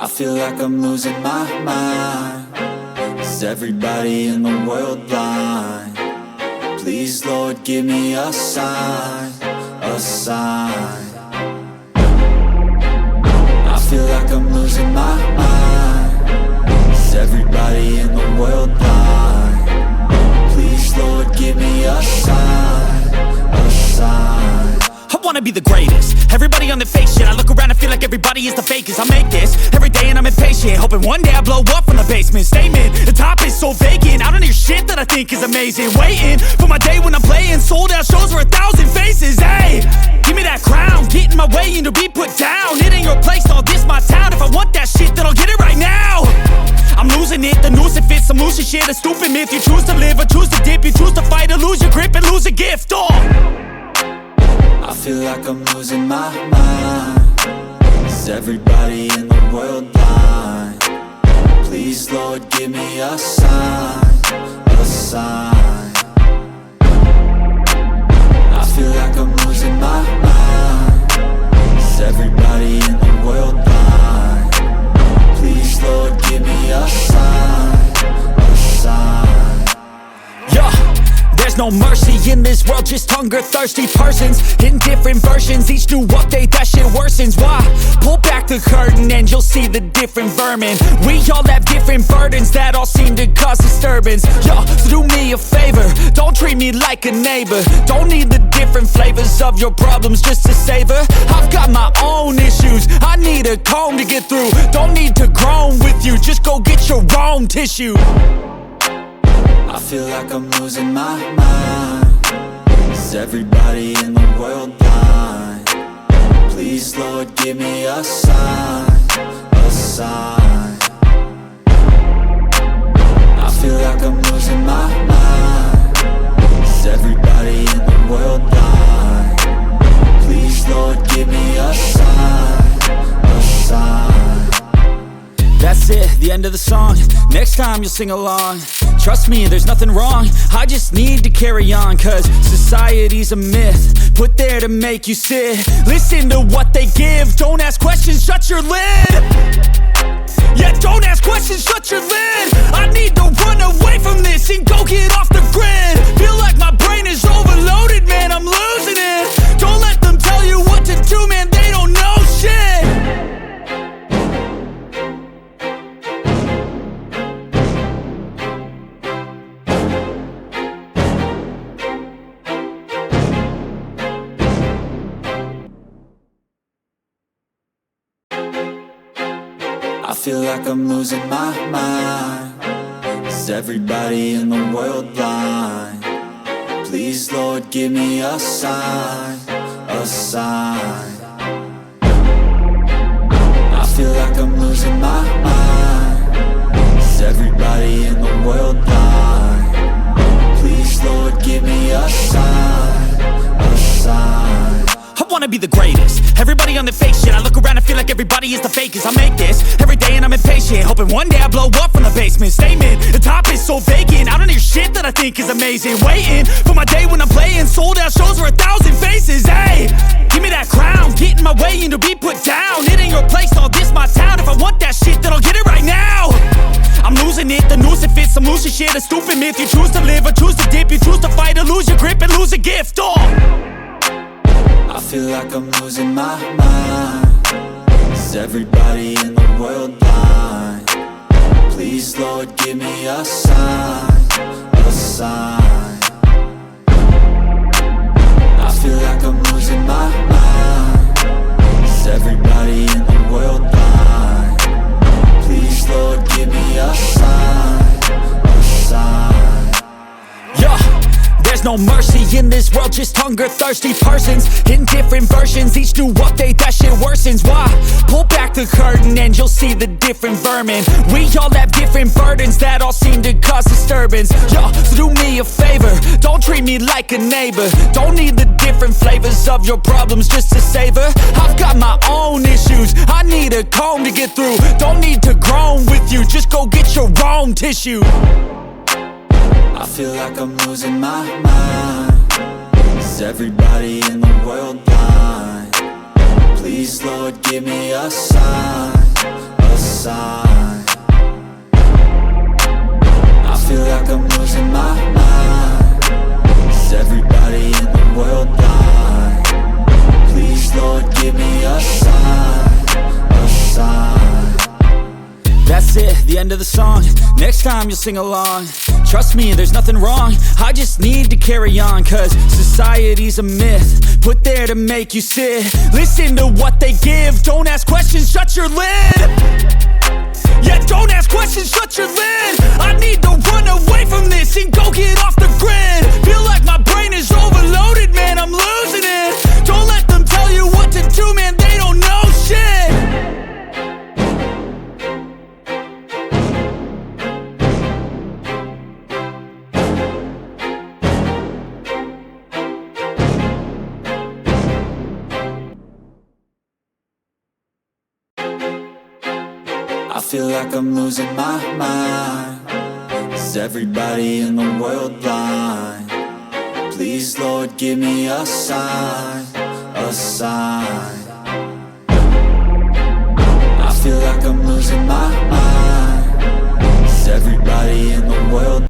I feel like I'm losing my mind. Is everybody in the world blind? Please, Lord, give me a sign, a sign. I feel like I'm losing my mind. Is everybody in the world blind? Please, Lord, give me a sign, a sign. I wanna be the greatest. Everybody on the fake shit. I look around and feel like everybody is the fakest. I make this every day and I'm impatient, hoping one day I blow up from the basement. Statement, the top is so vacant. I don't hear shit that I think is amazing. Waiting for my day when I'm playing sold out shows for 1,000 faces. Hey, give me that crown, get in my way and to be put down. It ain't your place, all this my town. If I want that shit, then I'll get it right now. I'm losing it, the noose it fits. I'm losing shit, a stupid myth. You choose to live or choose to dip. You choose to fight or lose your grip and lose a gift. I feel like I'm losing my mind. Is everybody in the world blind? Please, Lord, give me a sign, a sign. I feel like I'm losing my mind. Is everybody in the world blind? Please, Lord, give me a sign, a sign. Yeah. There's no mercy in this world, just hunger-thirsty persons in different versions. Each new update, that shit worsens. Why? Pull back the curtain and you'll see the different vermin. We all have different burdens that all seem to cause disturbance. Yo, so do me a favor, don't treat me like a neighbor. Don't need the different flavors of your problems just to savor. I've got my own issues, I need a comb to get through. Don't need to groan with you, just go get your own tissue. I feel like I'm losing my mind. Is everybody in the world blind? Please, Lord, give me a sign, a sign. I feel like I'm losing my mind. Is everybody in the world blind? Please, Lord, give me a sign, a sign. That's it, the end of the song. Next time you'll sing along. Trust me, there's nothing wrong. I just need to carry on, cause society's a myth put there to make you sit. Listen to what they give. Don't ask questions, shut your lid. Yeah, don't ask questions, shut your lid. I need to run away from this and go get off the grid. Feel like my brain is overloaded, man, I'm losing it. Don't let them tell you what to do, man, they don't know shit. I feel like I'm losing my mind. Is everybody in the world blind? Please, Lord, give me a sign, a sign. I feel like I'm losing my mind. Is everybody in the world blind? Please, Lord, give me a sign, a sign. I wanna be the greatest. Everybody on the fake shit. I look around and feel like everybody is the fakest. I make this every day and I'm impatient, hoping one day I blow up from the basement. Statement, the top is so vacant. I don't hear shit that I think is amazing. Waiting for my day when I'm playing sold out shows for 1,000 faces. Hey, give me that crown, get in my way and to be put down. It ain't your place, all this my town. If I want that shit, then I'll get it right now. I'm losing it, the noose it fits. I'm losing shit, a stupid myth. You choose to live or choose to dip. You choose to fight or lose your grip and lose a gift. I feel like I'm losing my mind. Is everybody in the world blind? Please, Lord, give me a sign, a sign. I feel like I'm losing my mind. Is everybody in the world blind? Please, Lord, give me a sign, a sign. Yeah. There's no mercy in this world, just hunger-thirsty persons in different versions. Each new update, that shit worsens. Why? Pull back the curtain and you'll see the different vermin. We all have different burdens that all seem to cause disturbance. Yo, so do me a favor, don't treat me like a neighbor. Don't need the different flavors of your problems just to savor. I've got my own issues, I need a comb to get through. Don't need to groan with you, just go get your own tissue. I feel like I'm losing my mind. Is everybody in the world blind? Please, Lord, give me a sign, a sign. sign. I feel like I'm losing my mind. Is everybody in the world blind? Please, Lord, give me a sign, a sign. That's it, the end of the song. Next time you'll sing along. Trust me, there's nothing wrong. I just need to carry on, cause society's a myth, put there to make you sit. Listen to what they give. Don't ask questions, shut your lid. Yeah, don't ask questions, shut your lid. I need to run away from this and go get off the grid. Feel like my brain is overloaded, man, I'm losing it. Don't let them tell you what to do, man, they don't know shit. I feel like I'm losing my mind. Is everybody in the world blind? Please, Lord, give me a sign, a sign.